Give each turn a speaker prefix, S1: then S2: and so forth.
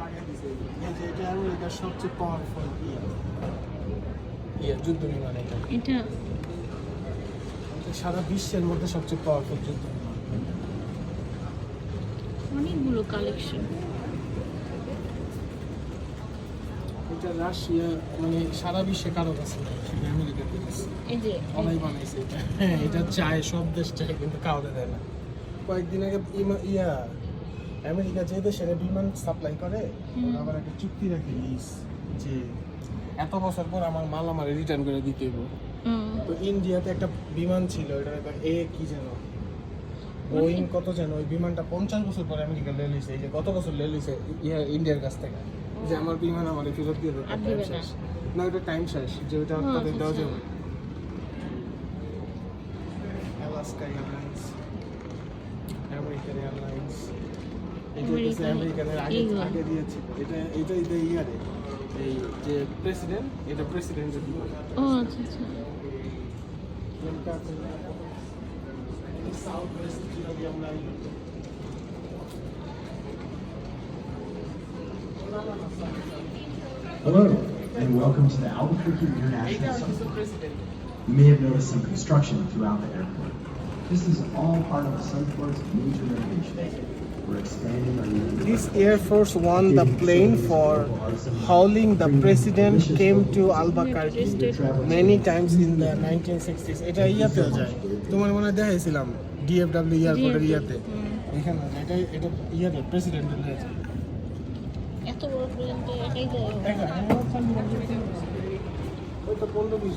S1: লাগিয়ে দিছে এই যে এটা আমেরিকার সবচেয়ে পাওয়ারফুল যুদ্ধ বিমান এটা
S2: এটা
S1: সারা বিশ্বের মধ্যে সবচেয়ে পাওয়ারফুল যুদ্ধ বিমান।
S2: অনেকগুলো কালেকশন।
S1: এটা রাশিয়া মানে সারা বিশ্বে কারো কাছে নেই, সেটা আমেরিকাতে আছে।
S2: এই যে
S1: ওরাই বানাইছে এটা। হ্যাঁ, এটা চায়, সব দেশ চায়, কিন্তু কাউকে দেয় না। কয়েকদিন আগে আমেরিকা যে দেশের বিমান সাপ্লাই করে, ওরা আবার একটা চুক্তি রাখে লিজ, যে এত বছর পর আমার মাল আমার রিটার্ন করে দিতে হবে। তো ইন্ডিয়াতে একটা বিমান ছিল, এটা কি যেন বোয়িং কত যেন, ওই বিমানটা 50 বছর পরে আমেরিকা লে লিছে। এই যে কত বছর লে লিছে ইন্ডিয়ার কাছ থেকে, যে আমার বিমান আমার ফেরত দিয়ে দেবে।
S2: আর
S1: টাইম
S2: দিবে না।
S1: শেষ না, ওটা টাইম শেষ, যে ওটা তাদের দেওয়া যাবে। Alaska Airlines, American Airlines, এটা হচ্ছে আমেরিকানের আগে দিয়েছিল। এটা ইয়ারে এই যে প্রেসিডেন্ট, এটা প্রেসিডেন্টের বিমান।
S2: ও আচ্ছা আচ্ছা।
S1: সাউথ ওয়েস্ট কিভাবে আমরা
S3: Hello, and welcome to the Albuquerque International Summit. You may have noticed some construction throughout the airport. This is all part of the Sunport's major renovation. We're expanding our
S1: This Air Force won the plane for hauling the president came to Albuquerque many times in the 1960s. এটা ইয়াতেও যায়, তোমার মনে হয় দেখাইছিলাম DFW এয়ারপোর্টের ইয়াতে। এখানে এটা ইয়াতে প্রেসিডেন্টের যায়।
S2: এত বড় প্লেনটা একাই যায়।
S1: ওই তো 15-20